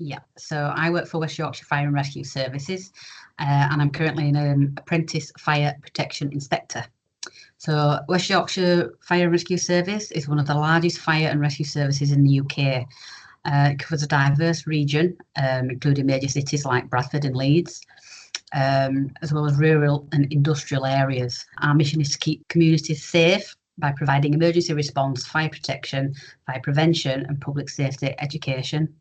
Yeah, so I work for West Yorkshire Fire and Rescue Services, and I'm currently an Apprentice Fire Protection Inspector. So West Yorkshire Fire and Rescue Service is one of the largest fire and rescue services in the UK. It covers a diverse region, including major cities like Bradford and Leeds, as well as rural and industrial areas. Our mission is to keep communities safe by providing emergency response, fire protection, fire prevention and public safety education.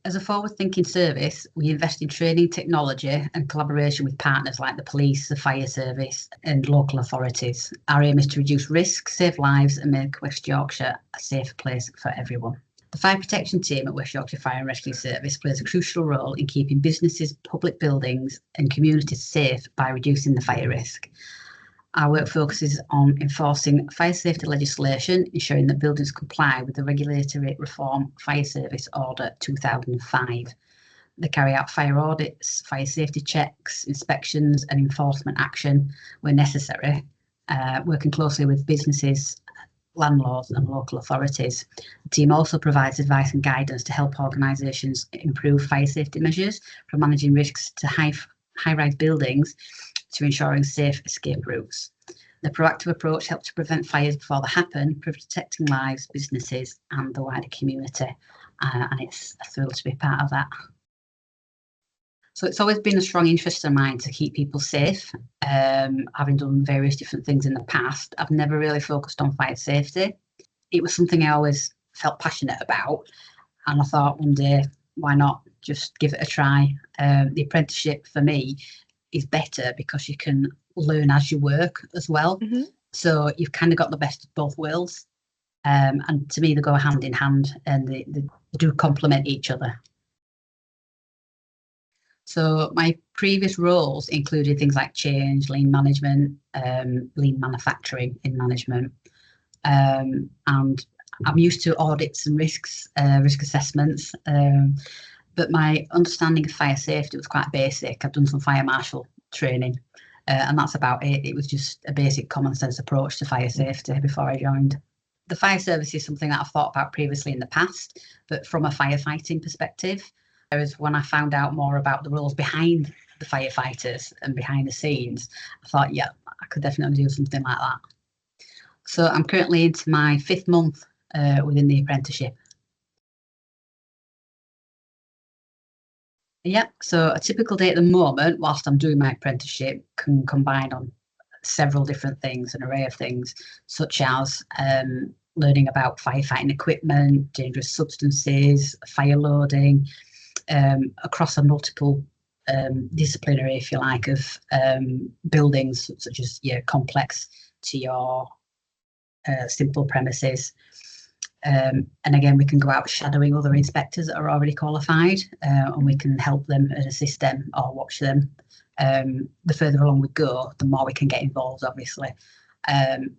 As a forward-thinking service, we invest in training, technology and collaboration with partners like the police, the fire service and local authorities. Our aim is to reduce risk, save lives and make West Yorkshire a safer place for everyone. The fire protection team at West Yorkshire Fire and Rescue Service plays a crucial role in keeping businesses, public buildings and communities safe by reducing the fire risk. Our work focuses on enforcing fire safety legislation, ensuring that buildings comply with the Regulatory Reform Fire Service Order 2005. They carry out fire audits, fire safety checks, inspections and enforcement action where necessary, working closely with businesses, landlords and local authorities. The team also provides advice and guidance to help organisations improve fire safety measures, from managing risks to high-rise buildings to ensuring safe escape routes. The proactive approach helps to prevent fires before they happen, protecting lives, businesses and the wider community. And it's a thrill to be part of that. So it's always been a strong interest of mine to keep people safe. Having done various different things in the past, I've never really focused on fire safety. It was something I always felt passionate about. And I thought one day, why not just give it a try? The apprenticeship for me is better because you can learn as you work as well. Mm-hmm. So you've kind of got the best of both worlds. And to me, they go hand in hand and they do complement each other. So my previous roles included things like change, lean management, lean manufacturing in management. And I'm used to audits and risks, risk assessments. But my understanding of fire safety was quite basic. I've done some fire marshal training and that's about it. It was just a basic common sense approach to fire safety before I joined. The fire service is something that I've thought about previously in the past, but from a firefighting perspective. Whereas when I found out more about the roles behind the firefighters and behind the scenes, I thought, yeah, I could definitely do something like that. So I'm currently into my 5th month within the apprenticeship. Yeah, so a typical day at the moment, whilst I'm doing my apprenticeship, can combine on several different things, an array of things, such as learning about firefighting equipment, dangerous substances, fire loading, across a multiple disciplinary, if you like, of buildings, such as your complex to your simple premises. And again, we can go out shadowing other inspectors that are already qualified, and we can help them and assist them or watch them. The further along we go, the more we can get involved, obviously.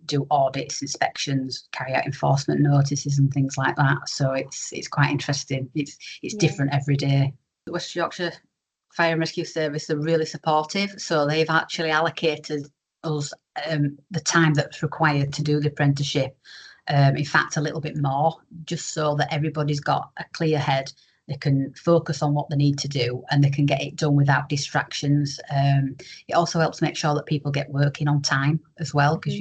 Do audits, inspections, carry out enforcement notices and things like that. So it's quite interesting. It's different every day. The West Yorkshire Fire and Rescue Service are really supportive. So they've actually allocated us the time that's required to do the apprenticeship. In fact, a little bit more, just so that everybody's got a clear head. They can focus on what they need to do and they can get it done without distractions. It also helps make sure that people get working on time as well, because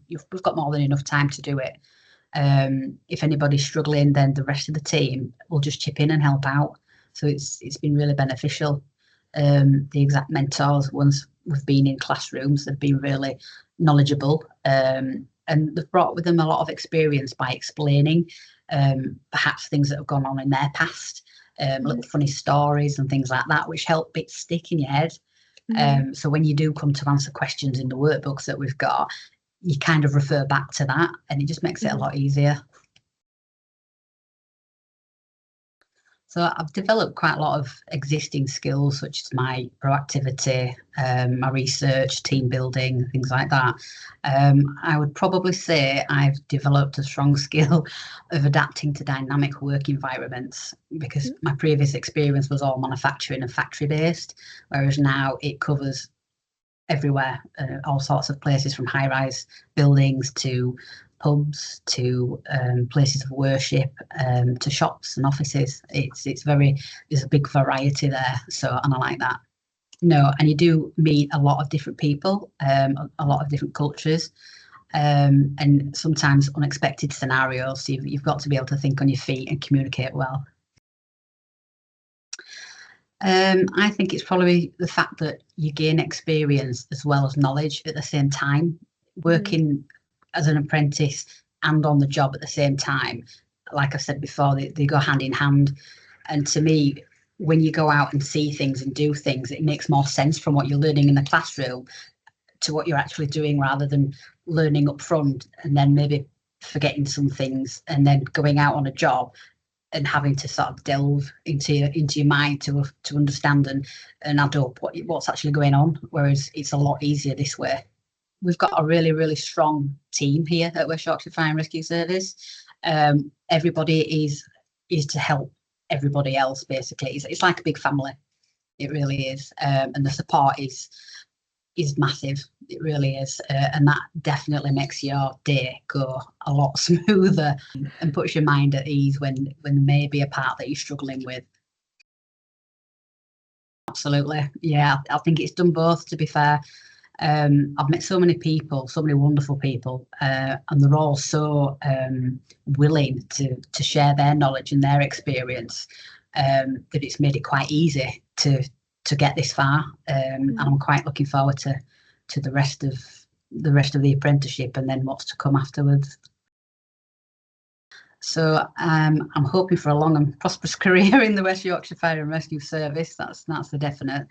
we've got more than enough time to do it. If anybody's struggling, then the rest of the team will just chip in and help out. So it's been really beneficial. The exact mentors, once we've been in classrooms, they've been really knowledgeable. And they've brought with them a lot of experience by explaining perhaps things that have gone on in their past, little funny stories and things like that, which help it stick in your head. So when you do come to answer questions in the workbooks that we've got, you kind of refer back to that and it just makes it a lot easier. So I've developed quite a lot of existing skills, such as my proactivity, my research, team building, things like that. I would probably say I've developed a strong skill of adapting to dynamic work environments, because my previous experience was all manufacturing and factory based, whereas now it covers everywhere, all sorts of places, from high-rise buildings to pubs to places of worship, to shops and offices. There's a big variety there, so, and I like that. No, and you do meet a lot of different people, a lot of different cultures, and sometimes unexpected scenarios. So you've got to be able to think on your feet and communicate well. I think it's probably the fact that you gain experience as well as knowledge at the same time. Working as an apprentice and on the job at the same time, like I've said before, they go hand in hand. And to me, when you go out and see things and do things, it makes more sense from what you're learning in the classroom to what you're actually doing, rather than learning up front and then maybe forgetting some things and then going out on a job and having to sort of delve into your mind to understand and add up what's actually going on. Whereas it's a lot easier this way. We've got a really, really strong team here at West Yorkshire Fire and Rescue Service. Everybody is to help everybody else, basically. It's like a big family. It really is. And the support is massive. It really is. And that definitely makes your day go a lot smoother and puts your mind at ease when there may be a part that you're struggling with. Absolutely. Yeah, I think it's done both, to be fair. I've met so many people, so many wonderful people, and they're all so willing to share their knowledge and their experience, that it's made it quite easy to get this far. And I'm quite looking forward to the rest of the apprenticeship and then what's to come afterwards. So I'm hoping for a long and prosperous career in the West Yorkshire Fire and Rescue Service. That's the definite.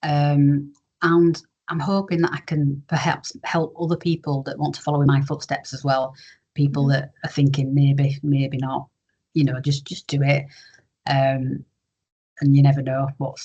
And I'm hoping that I can perhaps help other people that want to follow in my footsteps as well. People that are thinking maybe not, just do it. And you never know what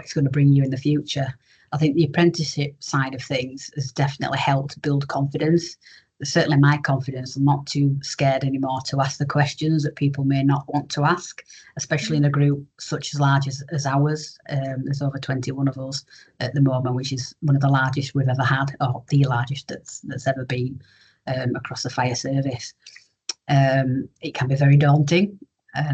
it's going to bring you in the future. I think the apprenticeship side of things has definitely helped build confidence. Certainly my confidence. I'm not too scared anymore to ask the questions that people may not want to ask, especially in a group such as large as ours. There's over 21 of us at the moment, which is one of the largest we've ever had, or the largest that's ever been across the fire service. It can be very daunting.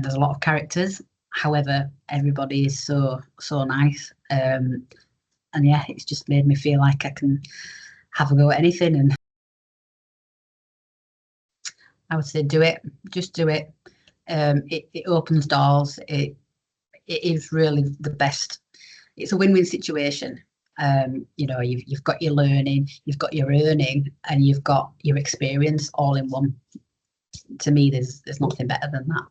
There's a lot of characters. However, everybody is so nice. And yeah, it's just made me feel like I can have a go at anything. And I would say do it. Just do it. It opens doors. It is really the best. It's a win-win situation. You've got your learning, you've got your earning, and you've got your experience all in one. To me, there's nothing better than that.